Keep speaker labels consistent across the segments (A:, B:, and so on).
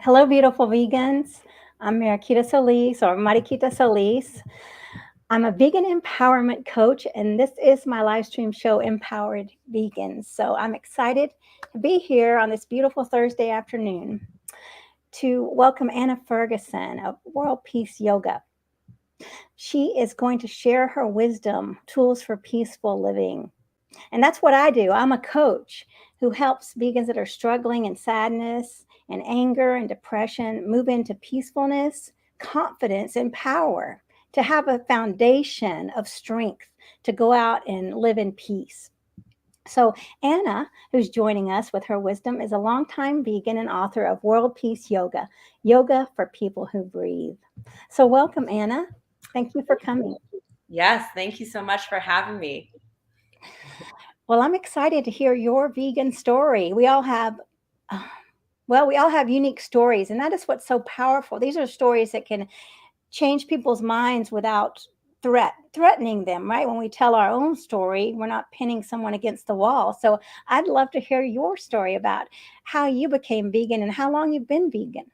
A: Hello, beautiful vegans. I'm Mariquita Solis. I'm a vegan empowerment coach, and this is my live stream show, Empowered Vegans. So I'm excited to be here on this beautiful Thursday afternoon to welcome Anna Ferguson of World Peace Yoga. She is going to share her wisdom, tools for peaceful living. And that's what I do. I'm a coach who helps vegans that are struggling in sadness and anger and depression move into peacefulness, confidence, and power to have a foundation of strength to go out and live in peace. So, Anna, who's joining us with her wisdom, is a longtime vegan and author of World Peace Yoga, Yoga for People Who Breathe. So, welcome, Anna. Thank you for coming.
B: Yes, thank you so much for having me.
A: Well, I'm excited to hear your vegan story. We all have unique stories, and that is what's so powerful. These are stories that can change people's minds without threatening them, right? When we tell our own story, we're not pinning someone against the wall. So I'd love to hear your story about how you became vegan and how long you've been vegan.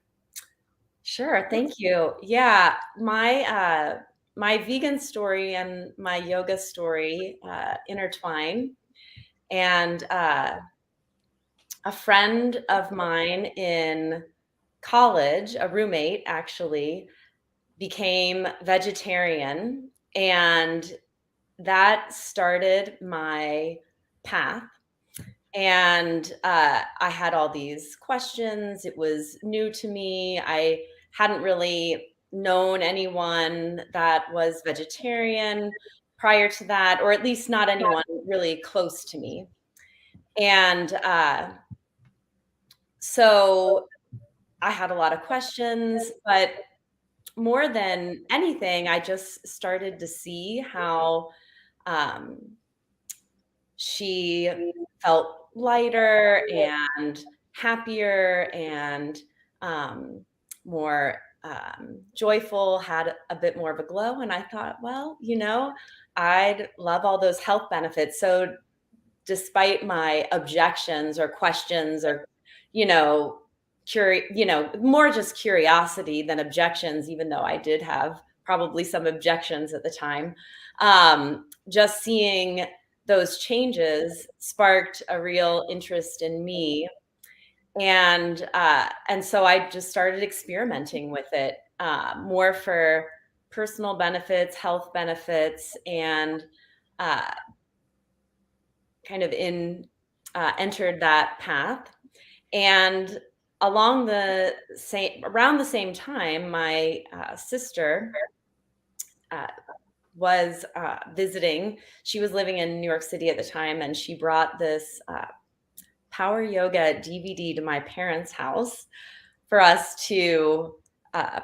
B: Sure, thank you. Yeah, my vegan story and my yoga story intertwine, and a friend of mine in college, a roommate actually, became vegetarian, and that started my path. And I had all these questions. It was new to me. I hadn't really known anyone that was vegetarian prior to that, or at least not anyone really close to me. And so I had a lot of questions, but more than anything, I just started to see how um, she felt lighter and happier and um, more joyful, had a bit more of a glow. And I thought, well, I'd love all those health benefits. So despite my objections or questions or, you know, more just curiosity than objections, even though I did have probably some objections at the time, just seeing those changes sparked a real interest in me, and so I just started experimenting with it, more for personal benefits, health benefits, and uh, kind of entered that path. And around the same time, my sister uh, was visiting. She was living in New York City at the time, and she brought this power yoga DVD to my parents' house for us to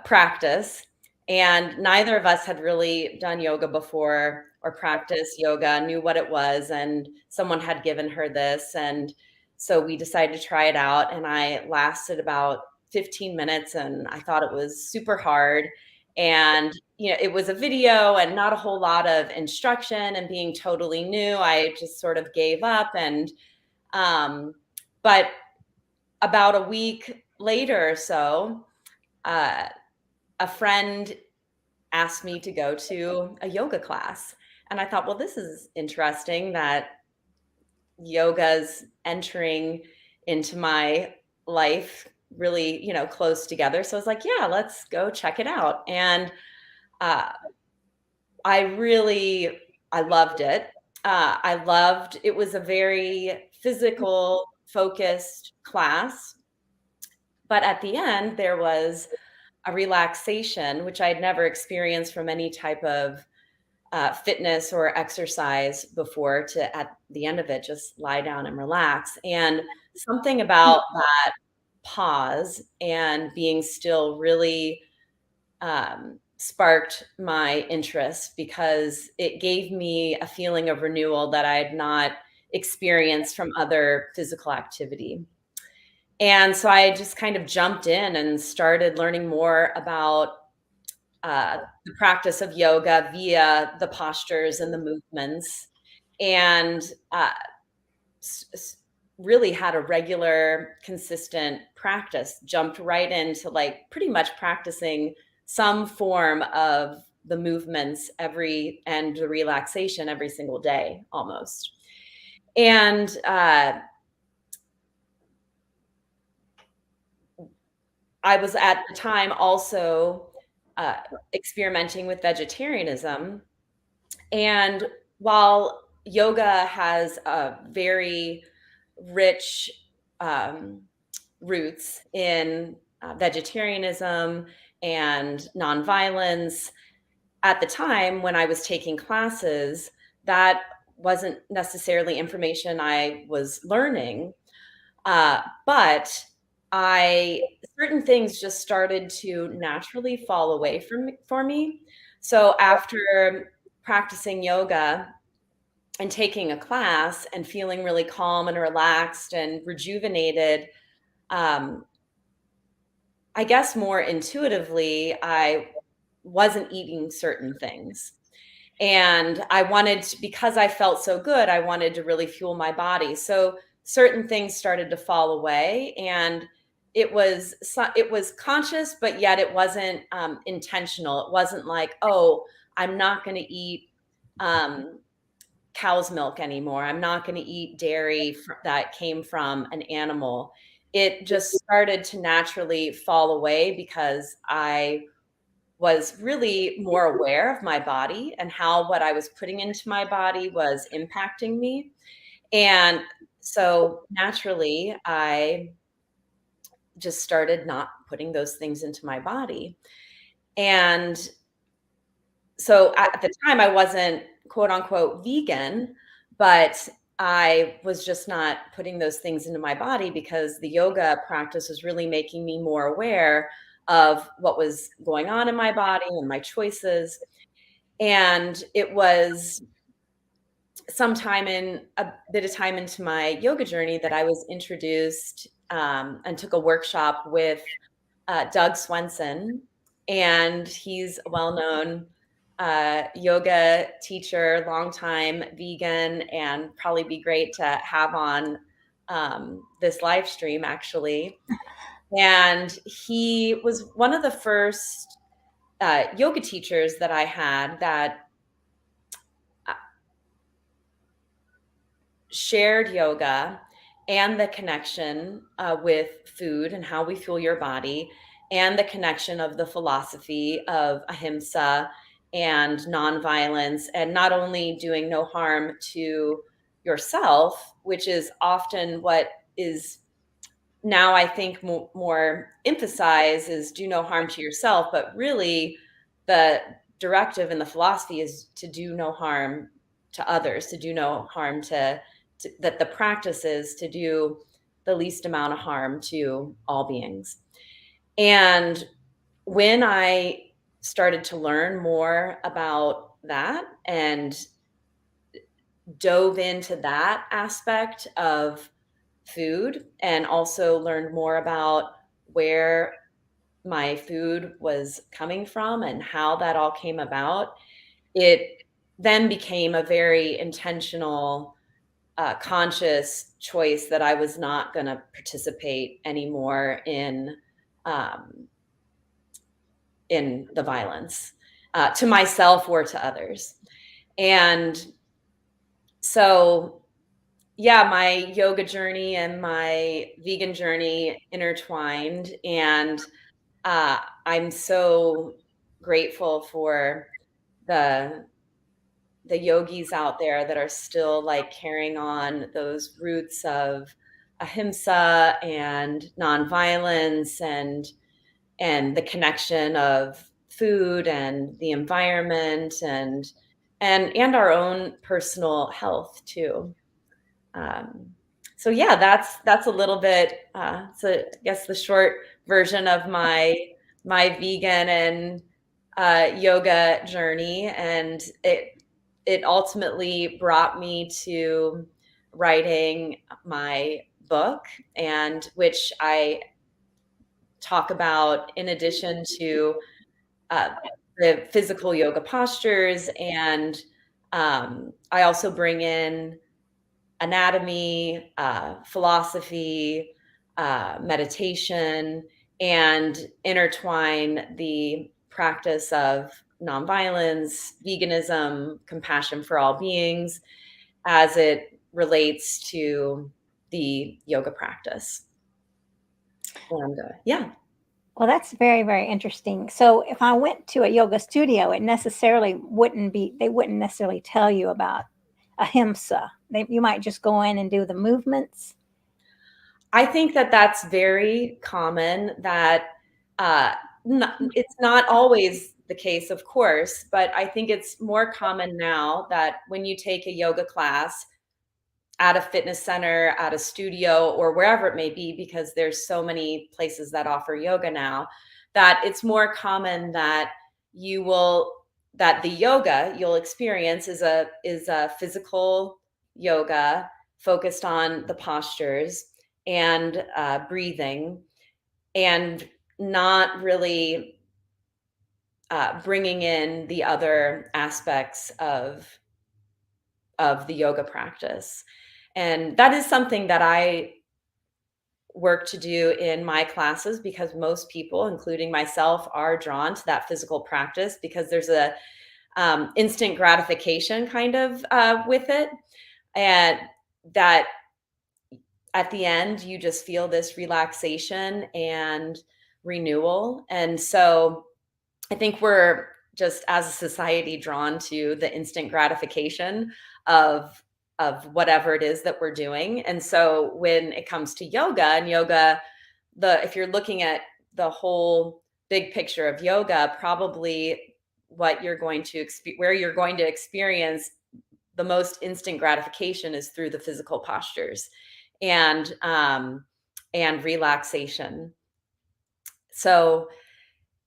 B: practice. And neither of us had really done yoga before or practiced yoga, knew what it was, and someone had given her this. And so we decided to try it out. And I lasted about 15 minutes, and I thought it was super hard. And, it was a video and not a whole lot of instruction, and being totally new, I just sort of gave up. Um, but about a week later or so, uh, a friend asked me to go to a yoga class. And I thought, well, this is interesting that yoga's entering into my life really, close together. So I was like, yeah, let's go check it out. And uh, I really, I loved it. It was a very physical focused class. But at the end, there was a relaxation, which I'd never experienced from any type of fitness or exercise before, to at the end of it just lie down and relax. And something about that pause and being still really sparked my interest, because it gave me a feeling of renewal that I had not experienced from other physical activity. And so I just kind of jumped in and started learning more about the practice of yoga via the postures and the movements. And really had a regular, consistent practice, jumped right into like pretty much practicing some form of the movements every and the relaxation every single day almost. And I was at the time also uh, experimenting with vegetarianism. And while yoga has a very rich um, roots in vegetarianism and nonviolence, at the time when I was taking classes, that wasn't necessarily information I was learning. But I certain things just started to naturally fall away from for me. So after practicing yoga and taking a class and feeling really calm and relaxed and rejuvenated, um, I guess more intuitively, I wasn't eating certain things. And I wanted to, because I felt so good, I wanted to really fuel my body. So certain things started to fall away, and it was conscious, but yet it wasn't intentional. It wasn't like, oh, I'm not going to eat um, cow's milk anymore. I'm not going to eat dairy that came from an animal. It just started to naturally fall away because I was really more aware of my body and how what I was putting into my body was impacting me. And so naturally, I just started not putting those things into my body. And so at the time, I wasn't quote unquote vegan, but I was just not putting those things into my body because the yoga practice was really making me more aware of what was going on in my body and my choices. And it was sometime in a bit of time into my yoga journey that I was introduced and took a workshop with Doug Swenson. And he's a well known yoga teacher, longtime vegan, and probably be great to have on this live stream actually. And he was one of the first yoga teachers that I had that shared yoga and the connection with food and how we fuel your body, and the connection of the philosophy of ahimsa and nonviolence, and not only doing no harm to yourself, which is often what is now I think more emphasize is do no harm to yourself, but really the directive and the philosophy is to do no harm to others, to do no harm to that the practice is to do the least amount of harm to all beings. And when I started to learn more about that and dove into that aspect of food and also learned more about where my food was coming from and how that all came about, it then became a very intentional, conscious choice that I was not going to participate anymore um, in the violence to myself or to others. And so yeah, my yoga journey and my vegan journey intertwined, and I'm so grateful for the the yogis out there that are still like carrying on those roots of ahimsa and nonviolence and the connection of food and the environment and our own personal health too. Um, so yeah, that's a little bit. So I guess the short version of my vegan and yoga journey, and it ultimately brought me to writing my book, and which I talk about in addition to uh, the physical yoga postures, and I also bring in anatomy, philosophy, meditation, and intertwine the practice of nonviolence, veganism, compassion for all beings as it relates to the yoga practice. And yeah.
A: Well, that's very, very interesting. So if I went to a yoga studio, it necessarily wouldn't be, they wouldn't necessarily tell you about ahimsa. You might just go in and do the movements.
B: I think that that's very common that it's not always the case, of course, but I think it's more common now that when you take a yoga class at a fitness center, at a studio, or wherever it may be, because there's so many places that offer yoga now, that it's more common that you will that the yoga you'll experience is a physical yoga focused on the postures and breathing, and not really bringing in the other aspects of the yoga practice. And that is something that I work to do in my classes, because most people, including myself, are drawn to that physical practice because there's a instant gratification kind of with it, and that at the end you just feel this relaxation and renewal. And so I think we're just as a society drawn to the instant gratification of whatever it is that we're doing. And so when it comes to yoga and yoga, the if you're looking at the whole big picture of yoga, probably what you're going to where you're going to experience the most instant gratification is through the physical postures and relaxation. So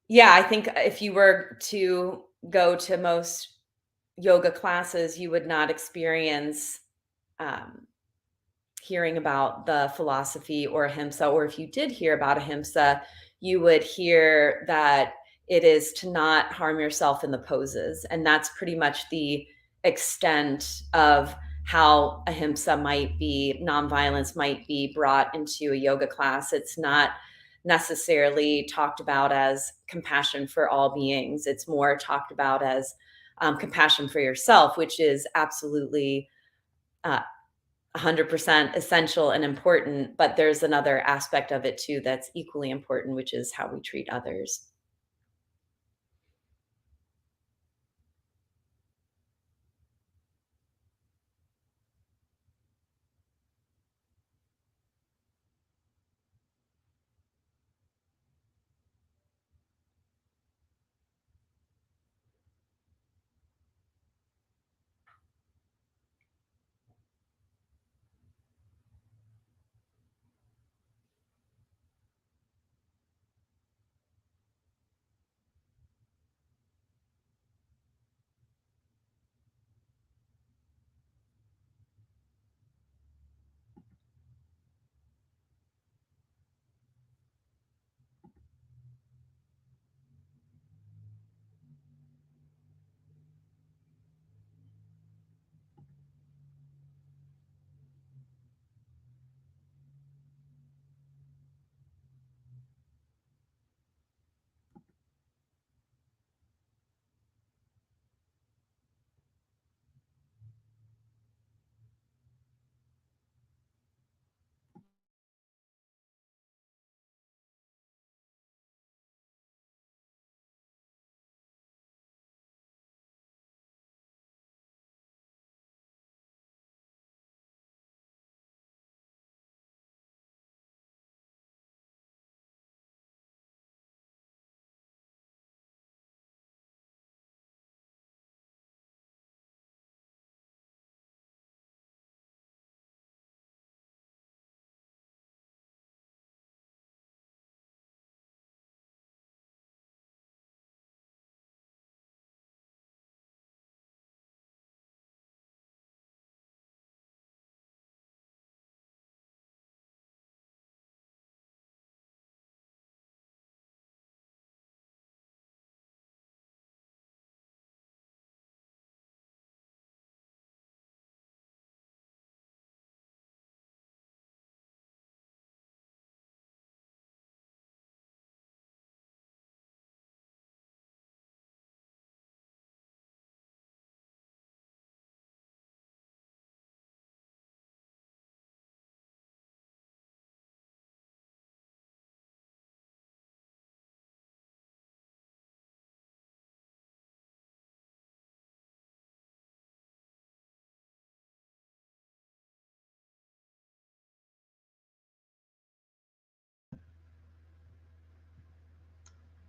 B: yeah, I think if you were to go to most yoga classes, you would not experience um, hearing about the philosophy or ahimsa, or if you did hear about ahimsa, you would hear that it is to not harm yourself in the poses. And that's pretty much the extent of how ahimsa might be, nonviolence might be brought into a yoga class. It's not necessarily talked about as compassion for all beings. It's more talked about as compassion for yourself, which is absolutely 100% essential and important, but there's another aspect of it too that's equally important, which is how we treat others.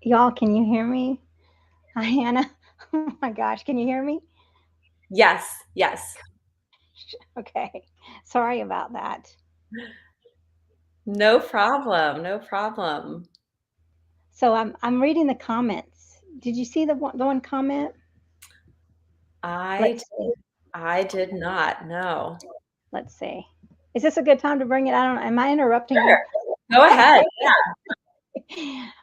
A: Y'all, can you hear me? Hi, Hannah. Oh my gosh, can you hear me?
B: Yes, yes.
A: Okay. Sorry about that.
B: No problem, no problem.
A: So I'm reading the comments. Did you see the one comment?
B: I
A: Let's see.
B: I did not, no.
A: Let's see. Is this a good time to bring it? I don't know. Am I interrupting you?
B: Sure, go ahead.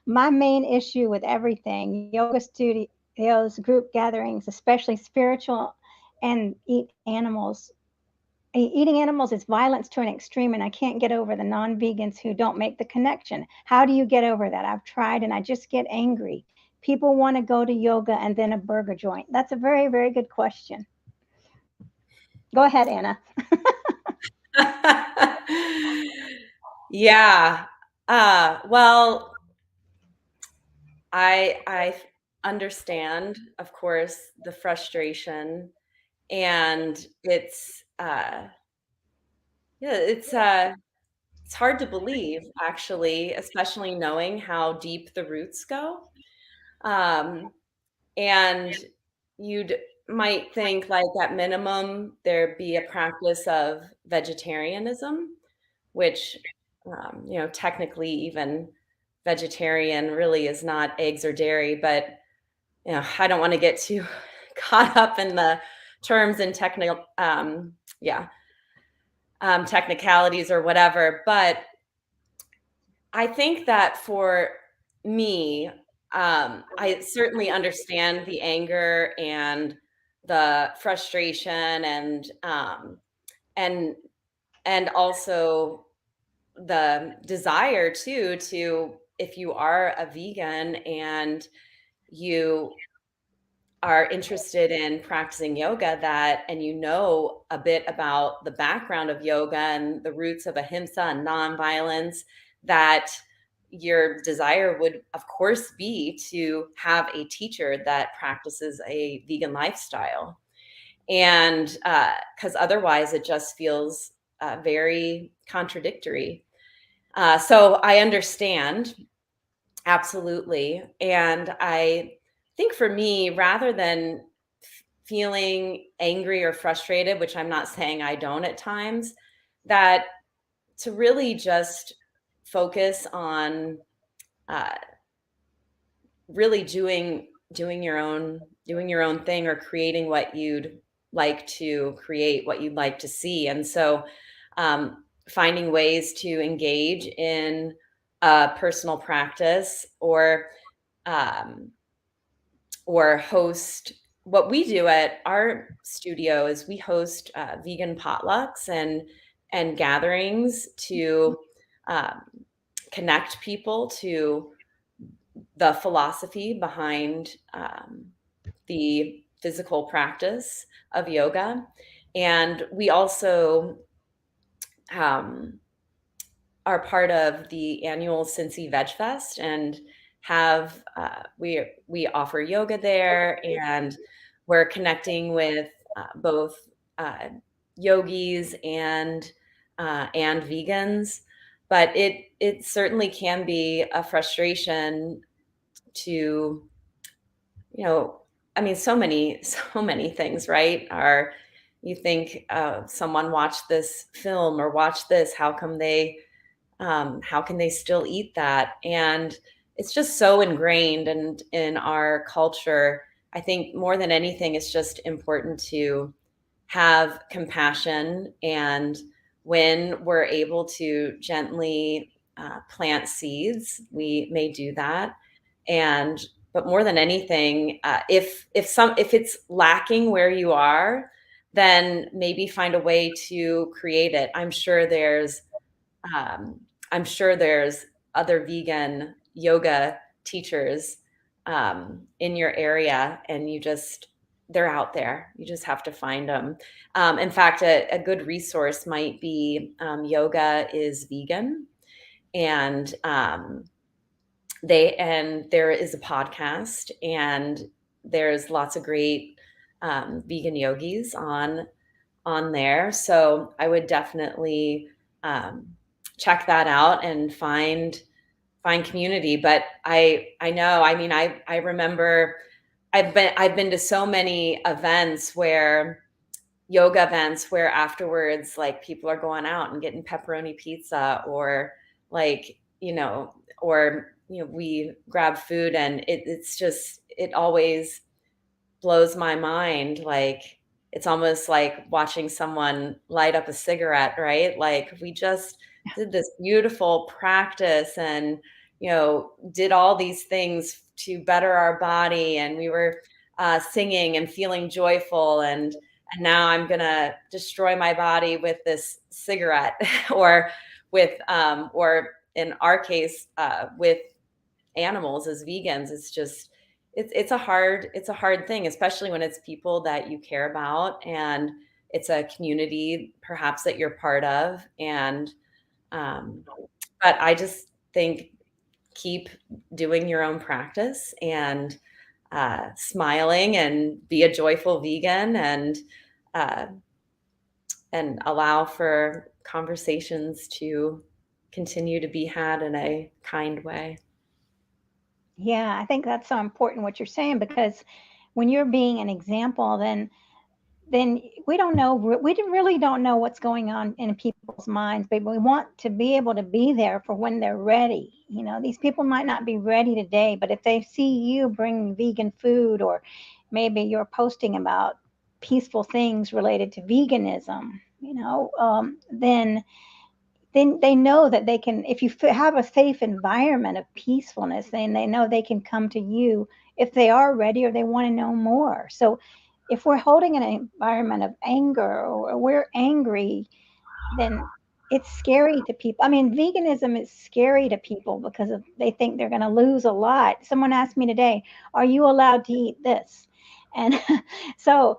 A: My main issue with everything, yoga studios, group gatherings, especially spiritual, and eating animals is violence to an extreme, and I can't get over the non-vegans who don't make the connection. How do you get over that? I've tried and I just get angry. People want to go to yoga and then a burger joint. That's a very, very good question. Go ahead, Anna.
B: Yeah, well, I understand, of course, the frustration, and yeah, it's hard to believe, actually, especially knowing how deep the roots go. Um, and you'd might think, like, at minimum, there be a practice of vegetarianism, which, technically, even vegetarian really is not eggs or dairy, but, I don't wanna get too caught up in the terms and technicalities or whatever, but I think that for me, I certainly understand the anger and the frustration and and also the desire too to, if you are a vegan and you are interested in practicing yoga, that and you know a bit about the background of yoga and the roots of ahimsa and nonviolence, that your desire would of course be to have a teacher that practices a vegan lifestyle, and because otherwise it just feels very contradictory. So I understand. Absolutely. And I think for me, rather than feeling angry or frustrated, which I'm not saying I don't at times, that to really just focus on uh, really doing your own thing, or creating what you'd like to create, what you'd like to see. And so finding ways to engage in personal practice, um, or host. What we do at our studio is we host vegan potlucks and gatherings to um, connect people to the philosophy behind the physical practice of yoga. And we also um, are part of the annual Cincy Veg Fest, and have we offer yoga there, and we're connecting with both uh, yogis and vegans. But it certainly can be a frustration to, you know, I mean, so many so many things, right? Are You think someone watched this film or watched this, how can they still eat that? And it's just so ingrained and in our culture. I think more than anything, it's just important to have compassion. And when we're able to gently plant seeds, we may do that. And but more than anything, if it's lacking where you are, then maybe find a way to create it. Um, I'm sure there's other vegan yoga teachers in your area, and they're out there. You just have to find them. In fact, a good resource might be Yoga is Vegan, and there is a podcast, and there's lots of great vegan yogis on there. So I would definitely um, check that out and find community. But I know, I mean, I remember I've been to so many events where yoga events where afterwards, like, people are going out and getting pepperoni pizza, or like, we grab food, and it's just, it always blows my mind. Like, it's almost like watching someone light up a cigarette, right? Like, we just did this beautiful practice, and did all these things to better our body, and we were singing and feeling joyful, and now I'm gonna destroy my body with this cigarette, or or in our case, with animals as vegans. It's just, it's a hard thing, especially when it's people that you care about, and it's a community perhaps that you're part of. And um, but I just think, keep doing your own practice, and smiling, and be a joyful vegan, uh, and allow for conversations to continue to be had in a kind way.
A: Yeah, I think that's so important what you're saying, because when you're being an example, then we don't know, really don't know what's going on in people's minds, but we want to be able to be there for when they're ready. These people might not be ready today, but if they see you bring vegan food, or maybe you're posting about peaceful things related to veganism, then they know that they can, if you have a safe environment of peacefulness, then they know they can come to you if they are ready or they want to know more. So if we're holding an environment of anger, or we're angry, then it's scary to people. I mean, veganism is scary to people because they think they're going to lose a lot. Someone asked me today, are you allowed to eat this? And so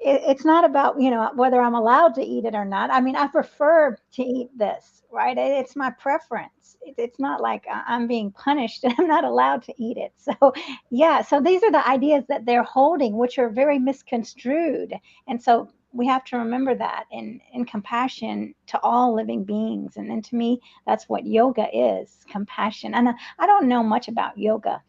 A: it's not about, whether I'm allowed to eat it or not. I mean, I prefer to eat this, right? It's my preference. It's not like I'm being punished and I'm not allowed to eat it. So yeah, so these are the ideas that they're holding, which are very misconstrued. And so we have to remember that, in compassion to all living beings. And to me, that's what yoga is, compassion. And I don't know much about yoga,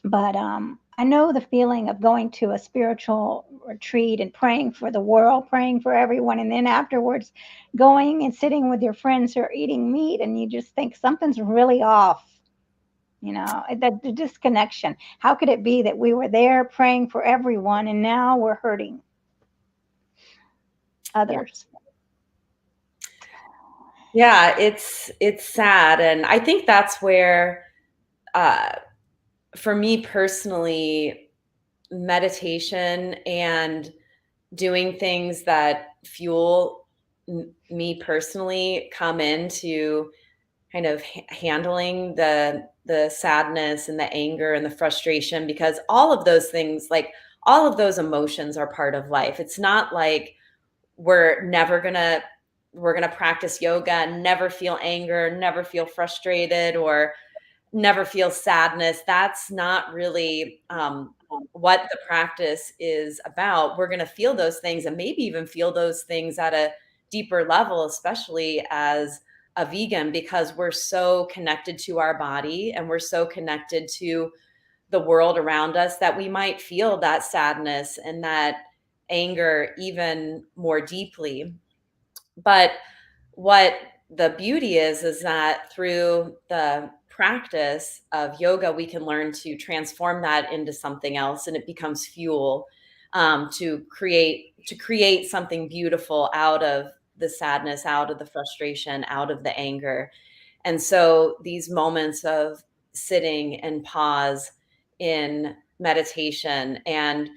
A: but I know the feeling of going to a spiritual retreat and praying for the world, praying for everyone, and then afterwards going and sitting with your friends who are eating meat, and you just think something's really off. The disconnection. How could it be that we were there praying for everyone, and now we're hurting
B: Yeah.
A: others?
B: Yeah, it's sad, and I think that's where, uh, for me personally, meditation and doing things that fuel me personally come into kind of handling the sadness and the anger and the frustration, because all of those things, like, all of those emotions are part of life. It's not like we're never gonna we're gonna practice yoga and never feel anger, never feel frustrated, or never feel sadness. That's not really what the practice is about. We're going to feel those things, and maybe even feel those things at a deeper level, especially as a vegan, because we're so connected to our body, and we're so connected to the world around us, that we might feel that sadness and that anger even more deeply. But what the beauty is that through the practice of yoga, we can learn to transform that into something else, and it becomes fuel, to create something beautiful out of the sadness, out of the frustration, out of the anger. And so these moments of sitting and pause in meditation, and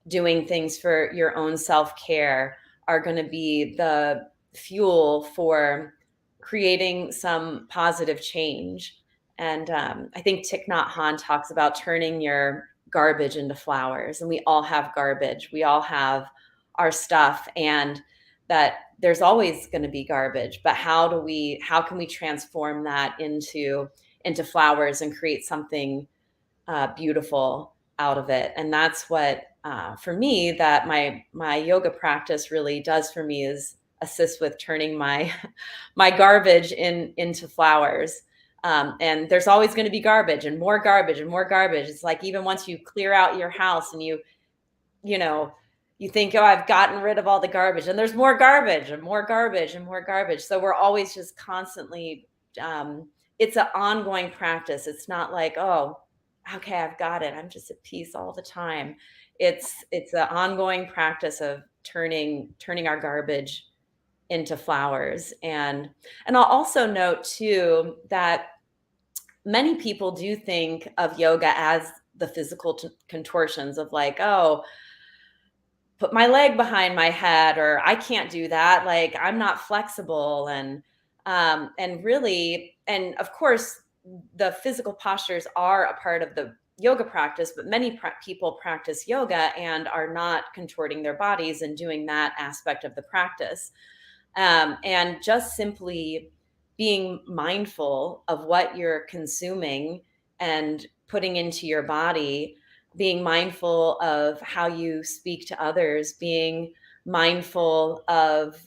B: doing things for your own self-care, are going to be the fuel for creating some positive change. And I think Thich Nhat Hanh talks about turning your garbage into flowers. And we all have garbage. We all have our stuff, and that there's always going to be garbage. But how can we transform that into flowers, and create something beautiful out of it? And that's what, for me, that my yoga practice really does for me, is assist with turning my my garbage into flowers. And there's always going to be garbage and more garbage and more garbage. It's like, even once you clear out your house and you know, you think, oh, I've gotten rid of all the garbage, and there's more garbage and more garbage and more garbage. So we're always just constantly, it's an ongoing practice. It's not like, oh, okay, I've got it, I'm just at peace all the time. It's an ongoing practice of turning our garbage into flowers. And I'll also note too that many people do think of yoga as the physical contortions of like, oh, put my leg behind my head, or I can't do that, like I'm not flexible. And really, and of course the physical postures are a part of the yoga practice, but many people practice yoga and are not contorting their bodies and doing that aspect of the practice. And just simply being mindful of what you're consuming and putting into your body, being mindful of how you speak to others, being mindful of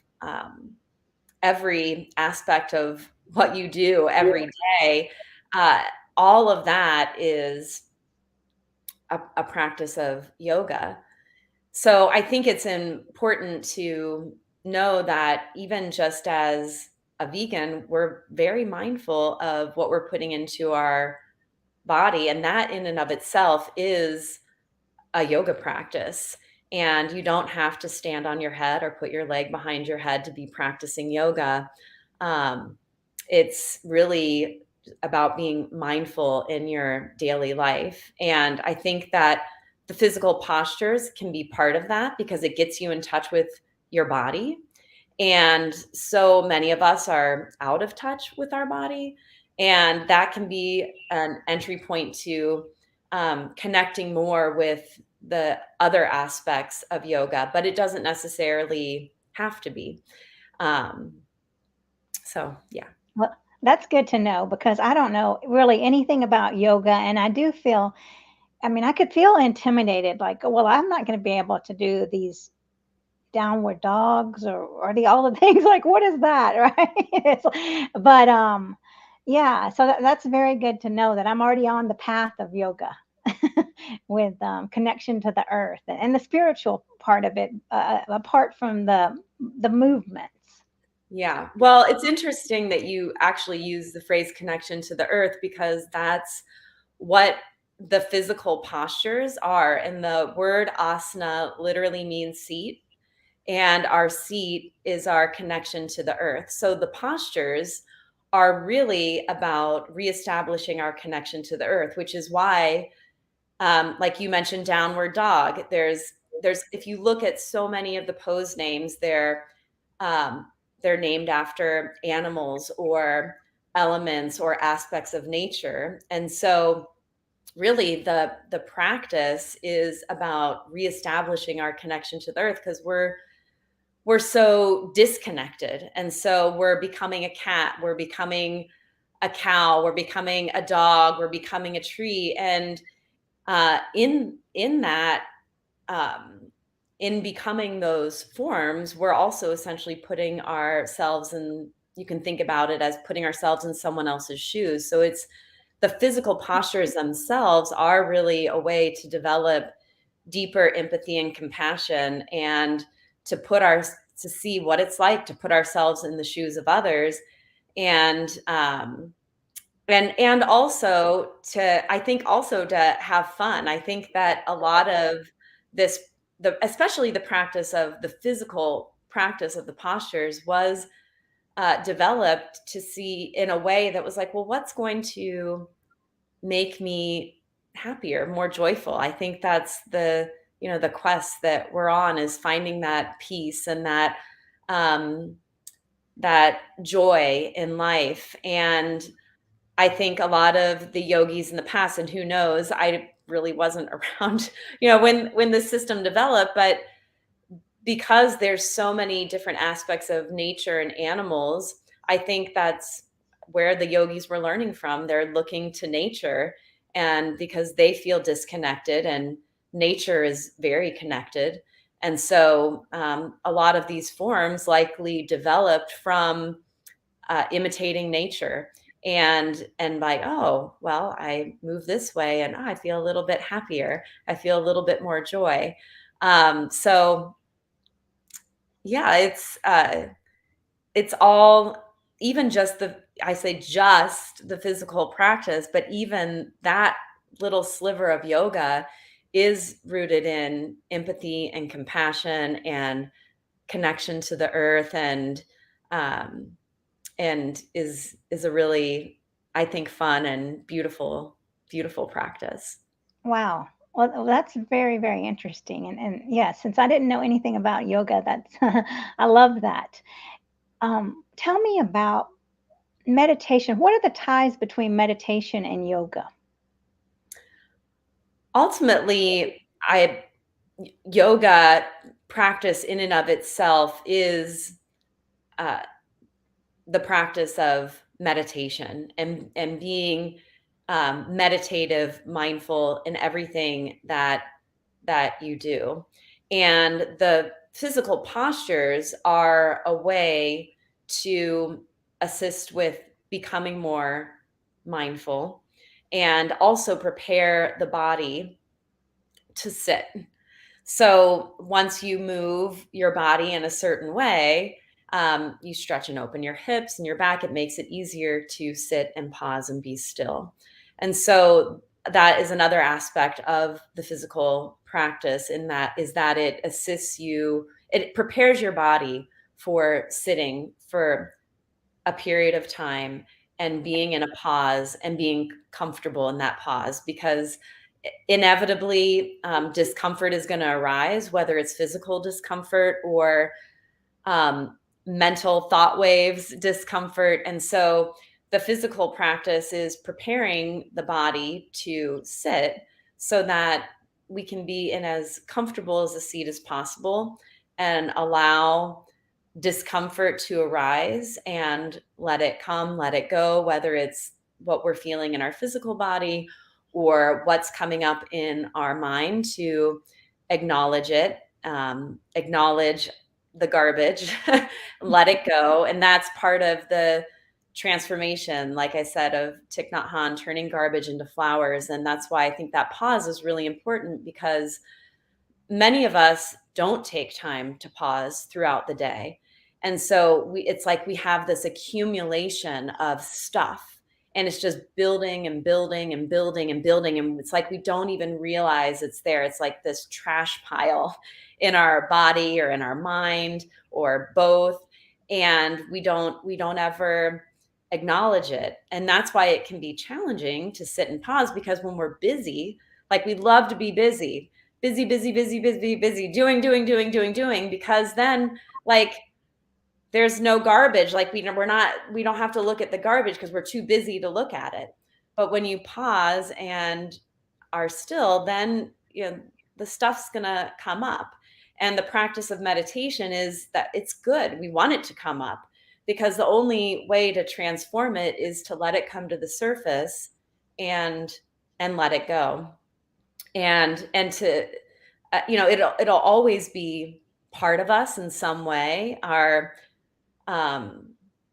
B: every aspect of what you do every day. Uh, all of that is a practice of yoga. So I think it's important to know that even just as a vegan, we're very mindful of what we're putting into our body. And that in and of itself is a yoga practice. And you don't have to stand on your head or put your leg behind your head to be practicing yoga. Um, it's really about being mindful in your daily life. And I think that the physical postures can be part of that because it gets you in touch with your body. And so many of us are out of touch with our body. And that can be an entry point to connecting more with the other aspects of yoga, but it doesn't necessarily have to be. Um, so, yeah.
A: Well, that's good to know because I don't know really anything about yoga. And I do feel, I mean, I could feel intimidated, like, well, I'm not going to be able to do these downward dogs or all the things. Like, what is that? Right. But yeah, so that's very good to know that I'm already on the path of yoga with connection to the earth and the spiritual part of it, apart from the movements.
B: Yeah. Well, it's interesting that you actually use the phrase connection to the earth because that's what the physical postures are. And the word asana literally means seat. And our seat is our connection to the earth. So the postures are really about reestablishing our connection to the earth, which is why, like you mentioned, downward dog. There's if you look at so many of the pose names, um, they're named after animals or elements or aspects of nature. And so really the practice is about reestablishing our connection to the earth because we're so disconnected. And so we're becoming a cat, we're becoming a cow, we're becoming a dog, we're becoming a tree. And in that, um, in becoming those forms, we're also essentially putting ourselves in, you can think about it as putting ourselves in someone else's shoes. So it's the physical postures themselves are really a way to develop deeper empathy and compassion and to see what it's like to put ourselves in the shoes of others. And also to, I think also to have fun. I think that a lot of this, especially the practice of the physical practice of the postures was developed to see in a way that was like, well, what's going to make me happier, more joyful? I think that's the quest that we're on, is finding that peace and um, that joy in life. And I think a lot of the yogis in the past, and who knows, I really wasn't around, when the system developed, but because there's so many different aspects of nature and animals, I think that's where the yogis were learning from. They're looking to nature, and because they feel disconnected and nature is very connected. And so a lot of these forms likely developed from imitating nature. and like, oh, well, I move this way and I feel a little bit happier. I feel a little bit more joy. So yeah, it's all, even just the, I say just the physical practice, but even that little sliver of yoga is rooted in empathy and compassion and connection to the earth, um, and is a really, I think, fun and beautiful practice.
A: Wow. Well, that's very, very interesting. And yeah, since I didn't know anything about yoga, that's I love that. Tell me about meditation. What are the ties between meditation and yoga?
B: Ultimately, I yoga practice in and of itself is uh, the practice of meditation and being meditative, mindful in everything that you do. And the physical postures are a way to assist with becoming more mindful and also prepare the body to sit. So once you move your body in a certain way, you stretch and open your hips and your back. It makes it easier to sit and pause and be still. And so that is another aspect of the physical practice, in that is that it assists you, it prepares your body for sitting for a period of time and being in a pause and being comfortable in that pause, because inevitably discomfort is going to arise, whether it's physical discomfort or um, mental thought waves discomfort. And so the physical practice is preparing the body to sit so that we can be in as comfortable as a seat as possible and allow discomfort to arise and let it come, let it go, whether it's what we're feeling in our physical body or what's coming up in our mind, to acknowledge it, acknowledge the garbage, let it go. And that's part of the transformation, like I said, of Thich Nhat Hanh, turning garbage into flowers. And that's why I think that pause is really important, because many of us don't take time to pause throughout the day. And so it's like we have this accumulation of stuff, and it's just building and building and building and building. And it's like we don't even realize it's there. It's like this trash pile in our body or in our mind or both. And we don't ever acknowledge it. And that's why it can be challenging to sit and pause, because when we're busy, like we love to be busy, busy, busy, busy, busy, busy, doing, because then like there's no garbage. Like we don't have to look at the garbage because we're too busy to look at it. But when you pause and are still, then the stuff's gonna come up. And the practice of meditation is that it's good. We want it to come up, because the only way to transform it is to let it come to the surface and let it go. And to it'll always be part of us in some way. Um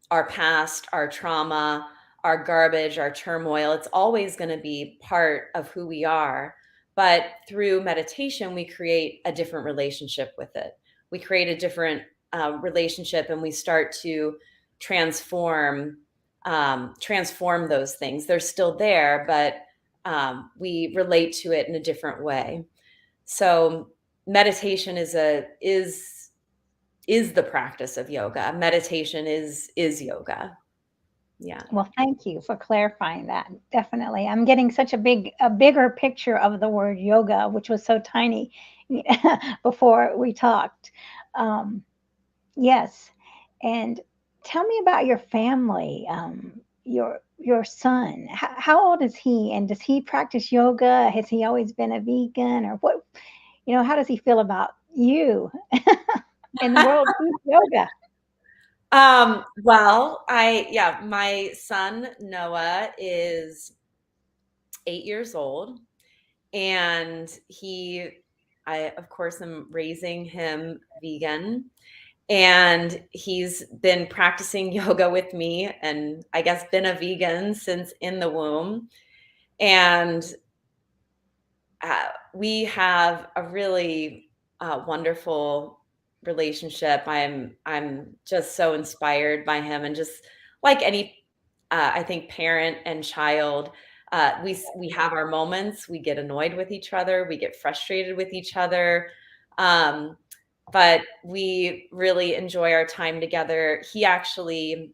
B: our past, our trauma, our garbage, our turmoil, it's always going to be part of who we are. But through meditation, we create a different relationship with it. We create a different relationship, and we start to transform transform those things. They're still there, but we relate to it in a different way. So meditation is the practice of yoga. Meditation is yoga. Yeah.
A: Well, thank you for clarifying that. Definitely. I'm getting such a bigger picture of the word yoga, which was so tiny before we talked. Um, yes. And tell me about your family, your son. How old is he? And does he practice yoga? Has he always been a vegan, or what? How does he feel about you in the world of yoga?
B: Well, my son Noah is 8 years old, and I of course am raising him vegan. And he's been practicing yoga with me and I guess been a vegan since in the womb. And we have a really wonderful relationship. I'm just so inspired by him, and just like any, I think parent and child, we have our moments. We get annoyed with each other. We get frustrated with each other. Um, but we really enjoy our time together. He actually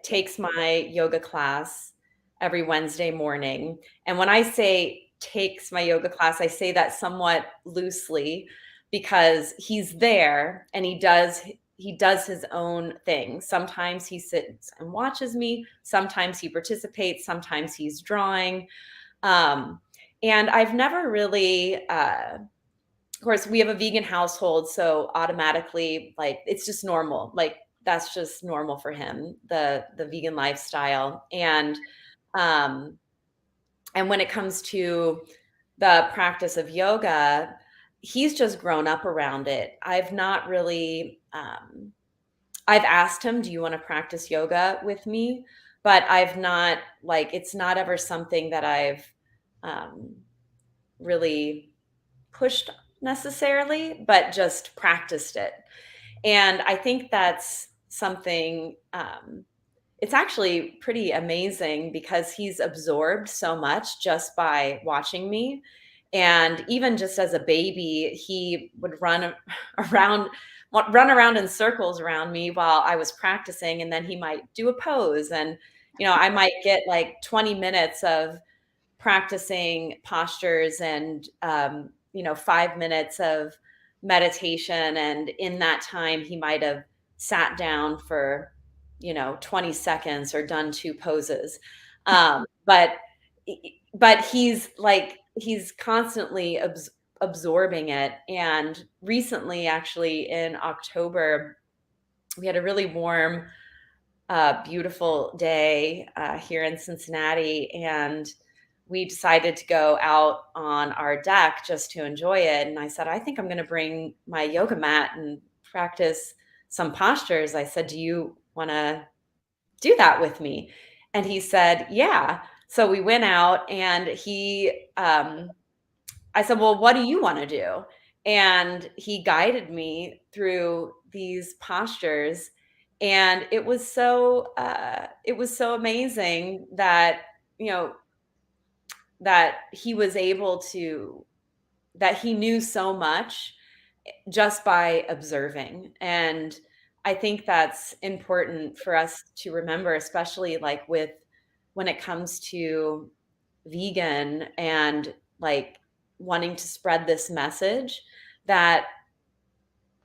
B: takes my yoga class every Wednesday morning. And when I say takes my yoga class, I say that somewhat loosely because he's there and he does his own thing. Sometimes he sits and watches me, sometimes he participates, sometimes he's drawing. Um, and I've never really of course, we have a vegan household, so automatically, like, it's just normal. Like, that's just normal for him, the vegan lifestyle. Um, and when it comes to the practice of yoga, he's just grown up around it. I've not really, I've asked him, "Do you want to practice yoga with me?" But I've not, like, it's not ever something that I've um, really pushed necessarily, but just practiced it. And I think that's something, it's actually pretty amazing because he's absorbed so much just by watching me. And even just as a baby, he would around run around in circles around me while I was practicing, and then he might do a pose, and I might get like 20 minutes of practicing postures and 5 minutes of meditation, and in that time he might have sat down for 20 seconds or done two poses. But he's constantly absorbing it. And recently, actually in October, we had a really warm, beautiful day here in Cincinnati, and we decided to go out on our deck just to enjoy it. And I said, I think I'm going to bring my yoga mat and practice some postures. I said, do you want to do that with me? And he said, yeah. So we went out, and I said, well, what do you want to do? And he guided me through these postures. And it was so amazing that, you know, that he was able to, that he knew so much just by observing. And I think that's important for us to remember, especially like with when it comes to vegan and like wanting to spread this message, that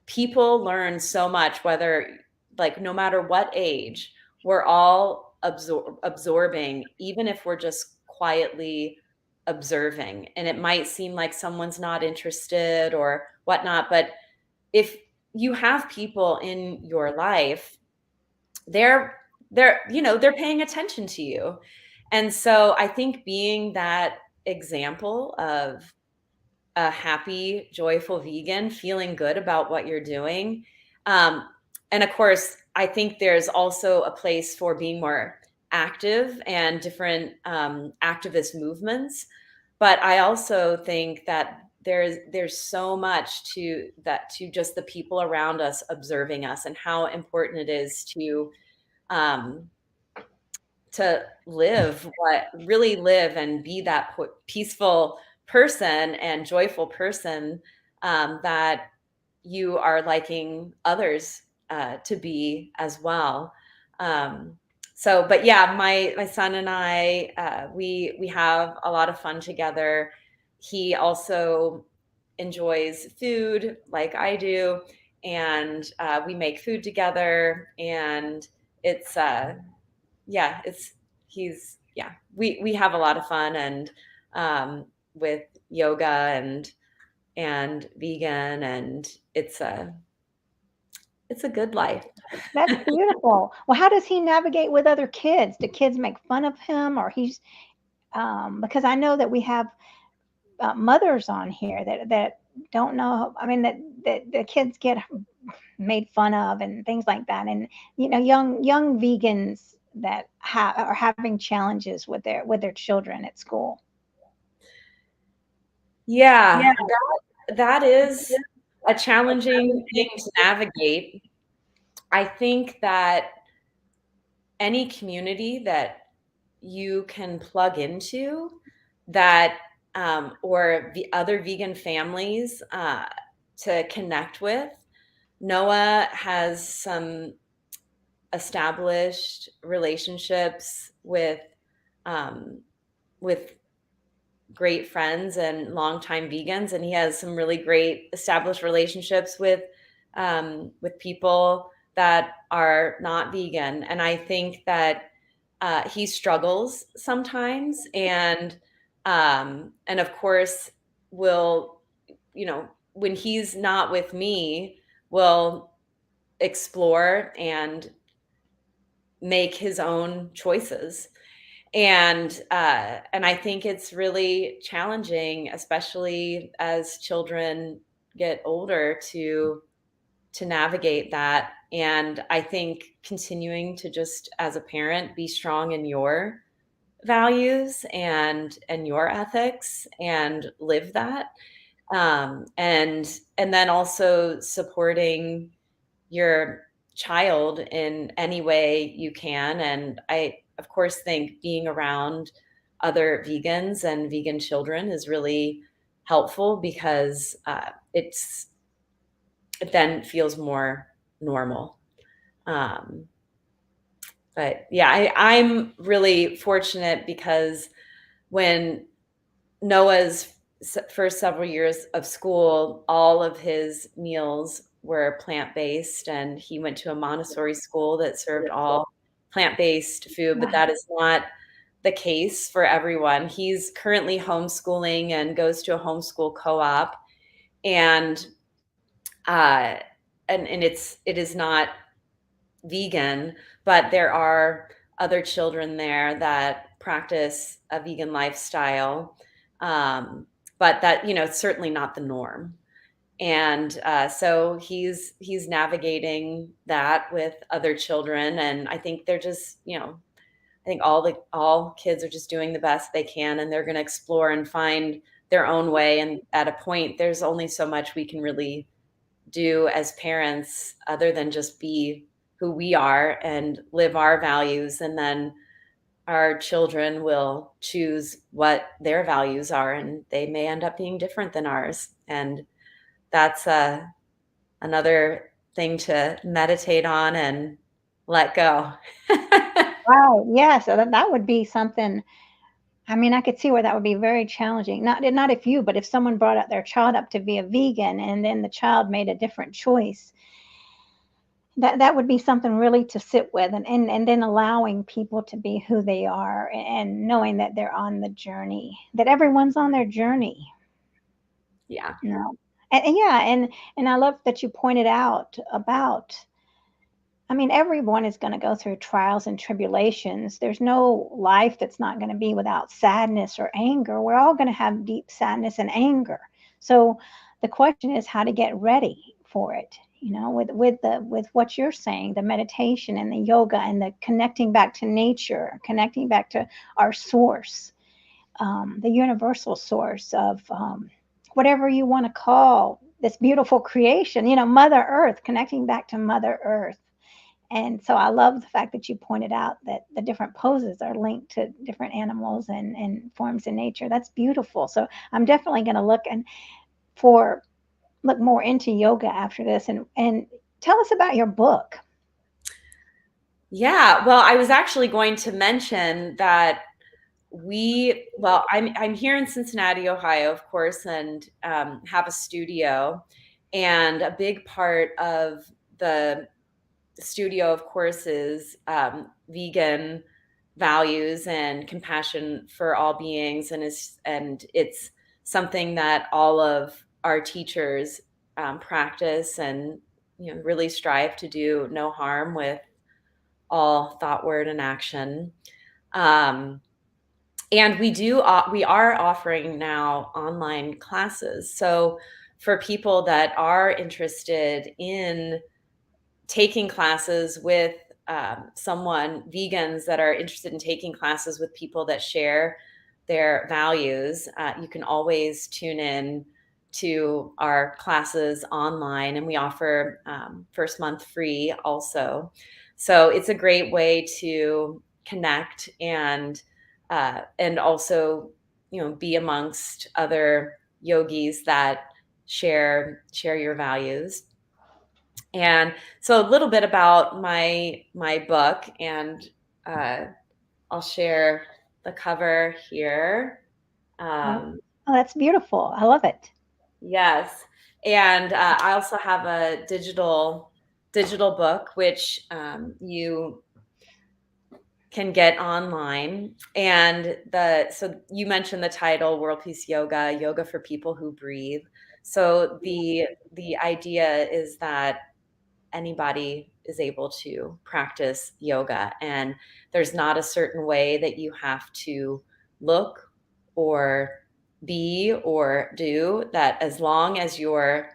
B: people learn so much, whether, like, no matter what age, we're all absorbing, even if we're just quietly observing. And it might seem like someone's not interested or whatnot, but if you have people in your life, they're they're paying attention to you. And so I think being that example of a happy, joyful vegan, feeling good about what you're doing. Um, and of course, I think there's also a place for being more active and different activist movements. But I also think that there's so much to just the people around us observing us, and how important it is um, to really live and be that peaceful person and joyful person, that you are liking others to be as well. Um, but yeah, my son and I, we have a lot of fun together. He also enjoys food like I do, and we make food together, and it's yeah, it's he's yeah, we have a lot of fun, and with yoga and vegan, and it's a good life.
A: That's beautiful. Well, how does he navigate with other kids? Do kids make fun of him, or he's because I know that we have mothers on here that don't know. I mean, that the kids get made fun of and things like that. And young vegans that are having challenges with their children at school.
B: Yeah, that is a challenging thing to navigate. I think that any community that you can plug into that or the other vegan families to connect with. Noah has some established relationships um, with great friends and longtime vegans, and he has some really great established relationships with people that are not vegan. And I think that he struggles sometimes, and of course will, when he's not with me, will explore and make his own choices. And I think it's really challenging, especially as children get older, to navigate that. And I think continuing to, just as a parent, be strong in your values and your ethics and live that, and then also supporting your child in any way you can. And I, of course, think being around other vegans and vegan children is really helpful, because it then feels more normal. Um, but yeah, I'm really fortunate, because when Noah's first several years of school, all of his meals were plant-based, and he went to a Montessori school that served all plant-based food, but that is not the case for everyone. He's currently homeschooling and goes to a homeschool co-op, and uh, and it is not vegan, but there are other children there that practice a vegan lifestyle. Um, but that, it's certainly not the norm. And so he's navigating that with other children, and I think they're just, I think all kids are just doing the best they can, and they're going to explore and find their own way. And at a point, there's only so much we can really do as parents other than just be who we are and live our values, and then our children will choose what their values are, and they may end up being different than ours. And that's another thing to meditate on and let go.
A: Right. Yeah. So that would be something. I mean, I could see where that would be very challenging. Not if you, but if someone brought up their child up to be a vegan and then the child made a different choice, that would be something really to sit with, and then allowing people to be who they are, and knowing that they're on the journey, that everyone's on their journey.
B: Yeah.
A: And yeah, and I love that you pointed out about, I mean, everyone is going to go through trials and tribulations. There's no life that's not going to be without sadness or anger. We're all going to have deep sadness and anger. So the question is how to get ready for it. With what you're saying, the meditation and the yoga and the connecting back to nature, connecting back to our source, the universal source of whatever you want to call this beautiful creation, Mother Earth, connecting back to Mother Earth. And so I love the fact that you pointed out that the different poses are linked to different animals and forms in nature. That's beautiful. So I'm definitely going to look more into yoga after this. And tell us about your book.
B: Yeah. Well, I was actually going to mention that I'm here in Cincinnati, Ohio, of course, and have a studio. And a big part of the studio, of course, is vegan values and compassion for all beings, and it's something that all of our teachers practice, and really strive to do no harm with all thought, word, and action. Um, and we are offering now online classes. So for people that are interested in taking classes with vegans that are interested in taking classes with people that share their values, you can always tune in to our classes online, and we offer first month free also. So it's a great way to connect and also, be amongst other yogis that share your values. And so a little bit about my book, and uh, I'll share the cover here.
A: Oh,
B: Um,
A: oh, that's beautiful. I love it.
B: yes, and I also have a digital book which you can get online. And so you mentioned the title, World Peace Yoga, Yoga for People Who Breathe. So the idea is that anybody is able to practice yoga, and there's not a certain way that you have to look or be or do. That as long as you're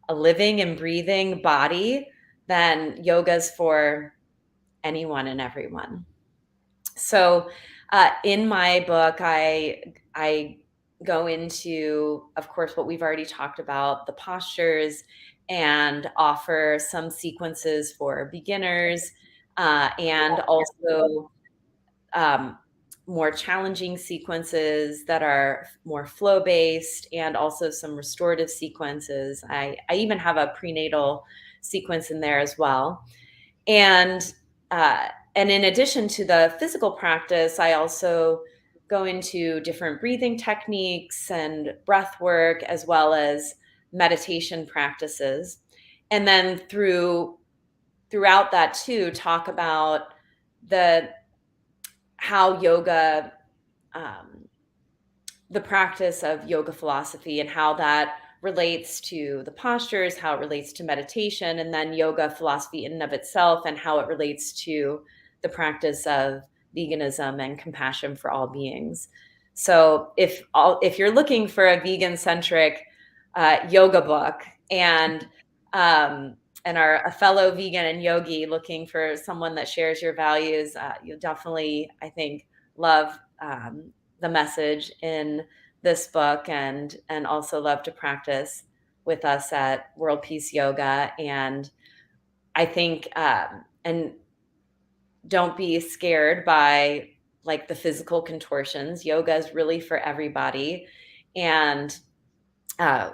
B: a living and breathing body, then yoga's for anyone and everyone. So in my book, I go into, of course, what we've already talked about, the postures, and offer some sequences for beginners, and also um, more challenging sequences that are more flow based, and also some restorative sequences. I even have a prenatal sequence in there as well. And uh, and in addition to the physical practice, I also go into different breathing techniques and breath work, as well as meditation practices. And then throughout that too, talk about the how yoga, um, the practice of yoga philosophy, and how that relates to the postures, how it relates to meditation, and then yoga philosophy in and of itself, and how it relates to the practice of veganism and compassion for all beings. So if you're looking for a vegan centric yoga book, and are a fellow vegan and yogi looking for someone that shares your values, you'll definitely, I think, love the message in this book, and also love to practice with us at World Peace Yoga. And I think and don't be scared by like the physical contortions. Yoga is really for everybody. And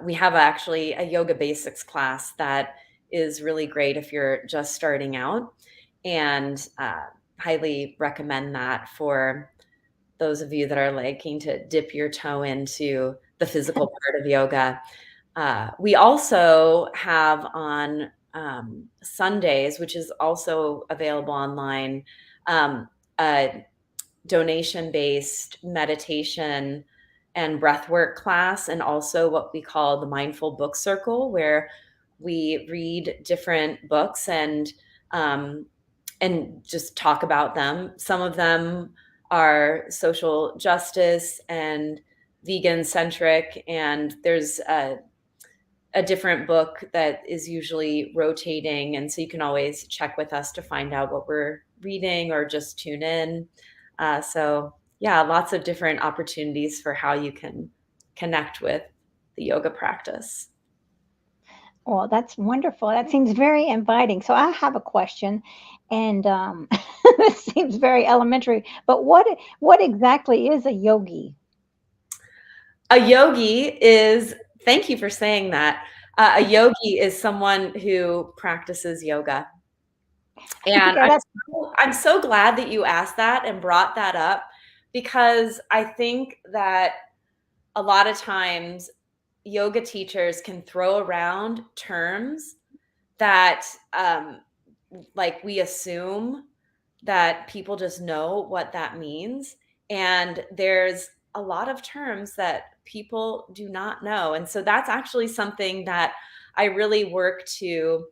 B: we have actually a yoga basics class that is really great if you're just starting out, and highly recommend that for those of you that are liking to dip your toe into the physical part of yoga. We also have on Sundays, which is also available online, a donation-based meditation and breathwork class, and also what we call the Mindful Book Circle, where we read different books um, and just talk about them. Some of them are social justice and vegan centric, and there's a different book that is usually rotating, and so you can always check with us to find out what we're reading or just tune in. So yeah, lots of different opportunities for how you can connect with the yoga practice.
A: Well, that's wonderful. That seems very inviting. So I have a question, and this seems very elementary. But what exactly is a yogi?
B: A yogi is, thank you for saying that. A yogi is someone who practices yoga. And
A: Yeah, that's
B: I'm so glad that you asked that and brought that up, because I think that a lot of times yoga teachers can throw around terms that like we assume that people just know what that means. And there's a lot of terms that people do not know. And so that's actually something that I really work to,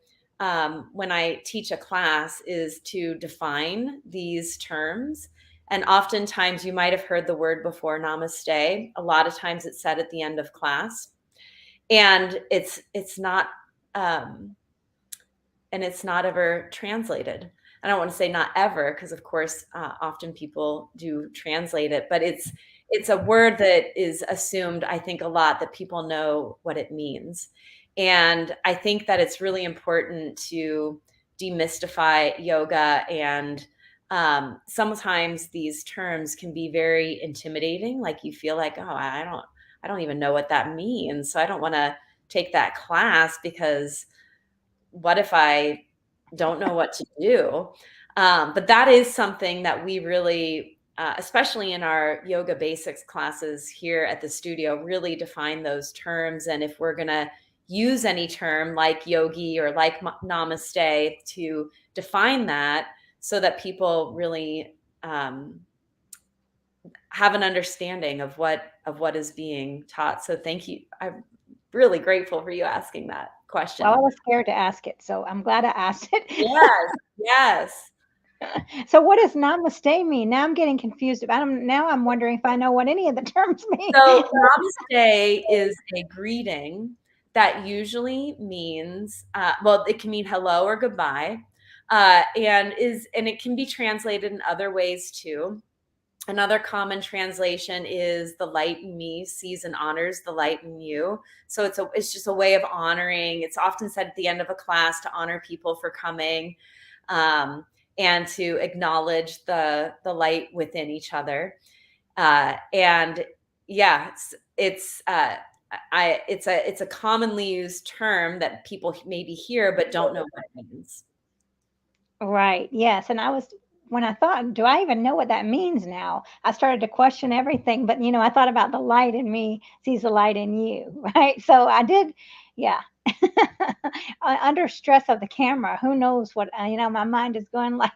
B: when I teach a class, is to define these terms. And oftentimes you might have heard the word before, namaste. A lot of times it's said at the end of class. and it's not um, and it's not ever translated. I don't want to say not ever, because of course, often people do translate it, but it's a word that is assumed, I think, a lot that people know what it means. And I think that it's really important to demystify yoga. And sometimes these terms can be very intimidating. Like you feel like, oh, I don't even know what that means. So I don't want to take that class because what if I don't know what to do? But that is something that we really, especially in our yoga basics classes here at the studio, really define those terms. And if we're going to use any term like yogi or like namaste to define that, so that people really have an understanding of what is being taught. So thank you. I'm really grateful for you asking that
A: Well, I
B: question.
A: was scared to ask it, so I'm glad I asked it.
B: Yes, yes.
A: So what does namaste mean? Now I'm getting confused. Now I'm wondering if I know what any of the terms mean.
B: So namaste is a greeting that usually means, well, it can mean hello or goodbye, and it can be translated in other ways too. Another common translation is the light in me sees and honors the light in you. So it's just a way of honoring. It's often said at the end of a class to honor people for coming, um, and to acknowledge the light within each other. And yeah, it's a commonly used term that people maybe hear but don't know what it means.
A: Right. Yes. And when I thought, do I even know what that means now? I started to question everything. But, I thought about the light in me sees the light in you. Right. So I did. Yeah. Under stress of the camera, who knows what, my mind is going like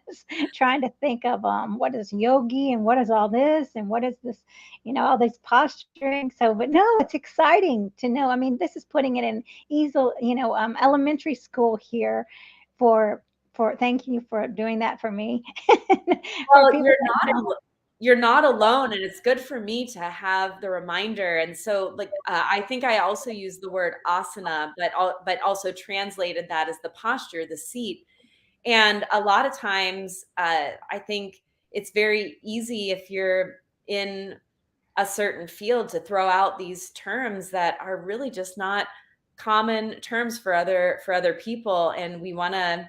A: this, trying to think of what is yogi and what is all this and what is this, all this posturing. So, but no, it's exciting to know. I mean, this is putting it in easel, elementary school here for thank you for doing that for me. For
B: Well,
A: people that don't.
B: you're not alone, and it's good for me to have the reminder. And so, like, I think I also use the word asana, but also translated that as the posture, the seat. And a lot of times, I think it's very easy if you're in a certain field to throw out these terms that are really just not common terms for other people. And we want to,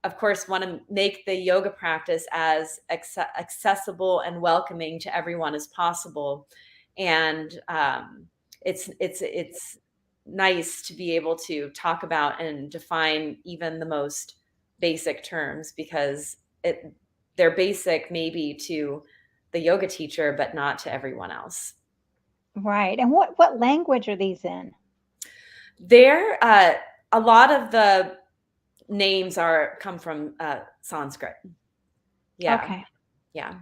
B: of course, want to make the yoga practice as accessible and welcoming to everyone as possible. And it's nice to be able to talk about and define even the most basic terms, because they're basic maybe to the yoga teacher, but not to everyone else.
A: Right. And what language are these in?
B: There, a lot of the names are come from Sanskrit. Yeah,
A: Okay.
B: yeah.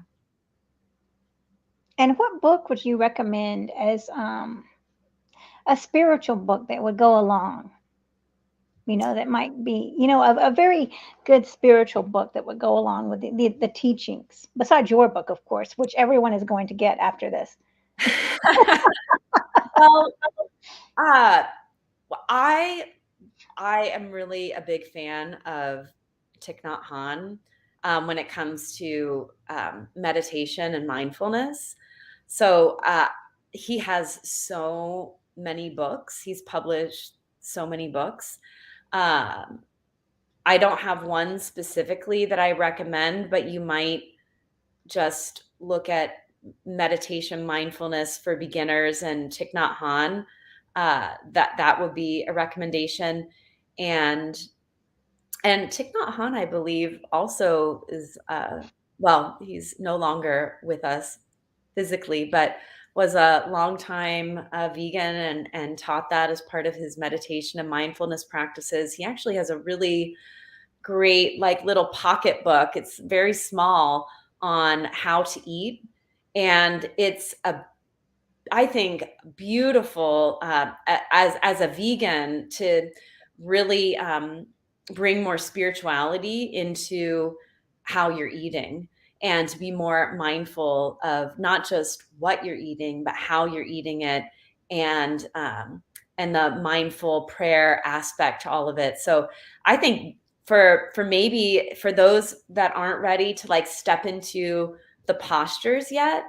A: And what book would you recommend as a spiritual book that would go along? That might be, a very good spiritual book that would go along with the teachings, besides your book, of course, which everyone is going to get after this.
B: Well, uh, I I am really a big fan of Thich Nhat Hanh when it comes to meditation and mindfulness. So he has so many books. He's published so many books. Um, I don't have one specifically that I recommend, but you might just look at meditation mindfulness for beginners and Thich Nhat Hanh. That would be a recommendation. And Thich Nhat Hanh, I believe, also is well, he's no longer with us physically, but was a longtime vegan and taught that as part of his meditation and mindfulness practices. He actually has a really great like little pocketbook. It's very small on how to eat, and it's a I think beautiful as a vegan to really bring more spirituality into how you're eating, and to be more mindful of not just what you're eating but how you're eating it, and and the mindful prayer aspect to all of it. So I think for maybe for those that aren't ready to like step into the postures yet,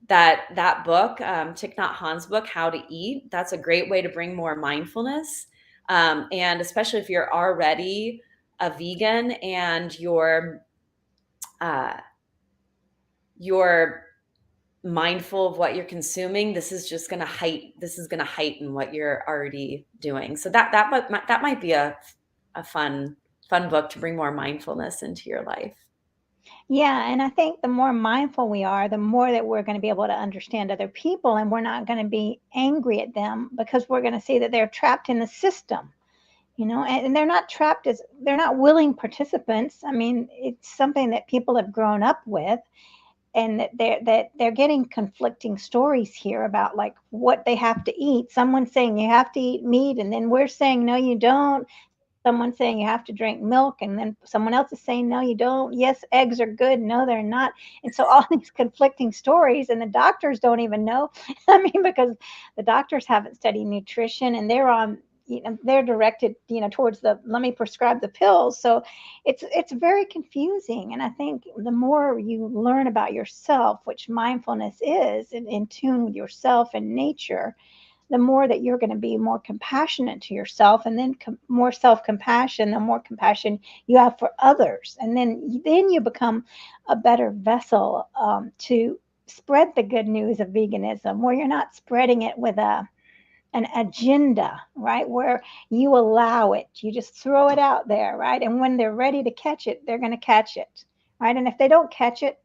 B: that book, Thich Nhat Hanh's book, How to Eat, that's a great way to bring more mindfulness. And especially if you're already a vegan and uh, you're mindful of what you're consuming, this is going to heighten what you're already doing. So that might be a fun book to bring more mindfulness into your life.
A: Yeah, and I think the more mindful we are, the more that we're going to be able to understand other people, and we're not going to be angry at them because we're going to see that they're trapped in the system, and they're not trapped as they're not willing participants. I mean, it's something that people have grown up with, and that they're getting conflicting stories here about like what they have to eat. Someone's saying you have to eat meat, and then we're saying no, you don't. Someone saying you have to drink milk, and then someone else is saying no, you don't. Yes, eggs are good. No, they're not. And so all these conflicting stories, and the doctors don't even know. I mean, because the doctors haven't studied nutrition, and they're on, they're directed, towards the let me prescribe the pills. So it's very confusing. And I think the more you learn about yourself, which mindfulness is, and in tune with yourself and nature, the more that you're going to be more compassionate to yourself, and then more self-compassion, the more compassion you have for others, and then you become a better vessel, to spread the good news of veganism, where you're not spreading it with an agenda, right? Where you allow it, you just throw it out there, right? And when they're ready to catch it, they're going to catch it, right? And if they don't catch it,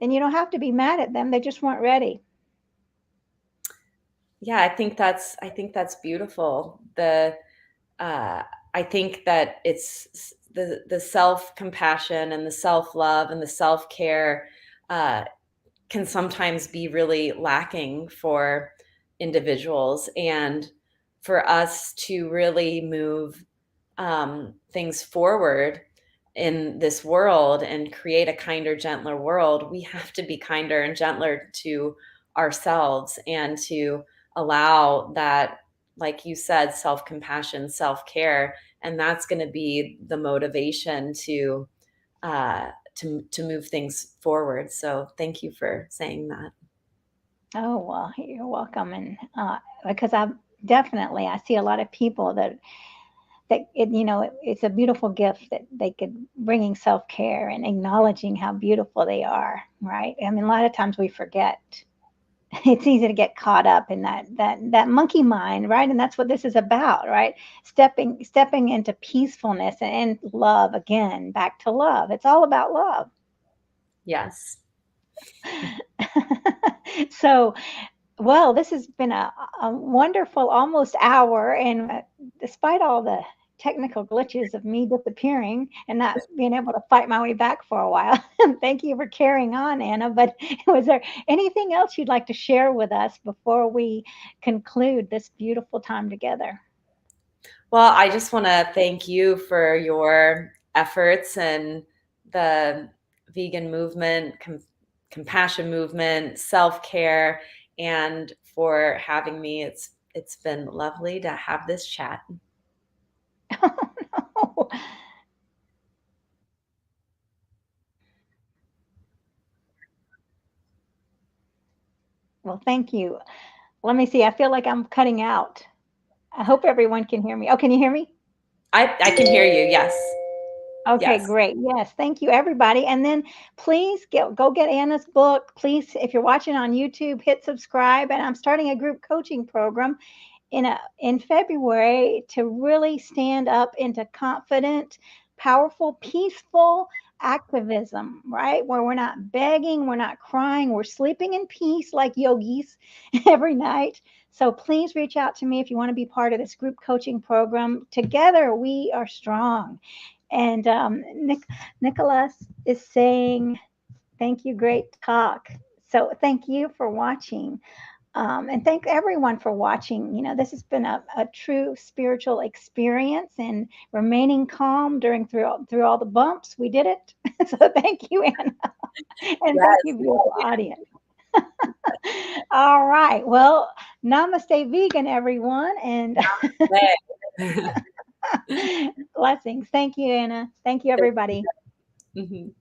A: then you don't have to be mad at them. They just weren't ready.
B: Yeah, I think that's beautiful. Uh, I think that it's the self compassion and the self love and the self care uh, can sometimes be really lacking for individuals, and for us to really move things forward in this world and create a kinder, gentler world, we have to be kinder and gentler to ourselves and to allow that, like you said, self-compassion, self-care, and that's going to be the motivation to move things forward. So thank you for saying that.
A: Oh, well, you're welcome. And because I see a lot of people it's a beautiful gift that they could bringing self care and acknowledging how beautiful they are, right? I mean, a lot of times we forget. It's easy to get caught up in that monkey mind, right? And that's what this is about, right? Stepping into peacefulness and love again, back to love. It's all about love.
B: Yes.
A: So, well, this has been a wonderful almost hour. And despite all the technical glitches of me disappearing and not being able to fight my way back for a while, thank you for carrying on, Anna. But was there anything else you'd like to share with us before we conclude this beautiful time together?
B: Well, I just want to thank you for your efforts and the vegan movement, compassion movement, self-care, and for having me. It's been lovely to have this chat.
A: Oh, no. Well, thank you. Let me see. I feel like I'm cutting out. I hope everyone can hear me. Oh, can you hear me?
B: I can hear you. Yes.
A: Okay,
B: Yes.
A: great. Yes, thank you, everybody. And then please go get Anna's book. Please, if you're watching on YouTube, hit subscribe. And I'm starting a group coaching program in February to really stand up into confident, powerful, peaceful activism, right? Where we're not begging, we're not crying, we're sleeping in peace like yogis every night. So please reach out to me if you want to be part of this group coaching program. Together, we are strong. And Nicholas is saying, thank you, great talk. So thank you for watching. And thank everyone for watching. This has been a true spiritual experience, and remaining calm through all the bumps. We did it. So thank you, Anna. And thank
B: Yes.
A: you, beautiful audience. All right. Well, namaste, vegan, everyone. And blessings. Thank you, Anna. Thank you, everybody.
B: Mhm.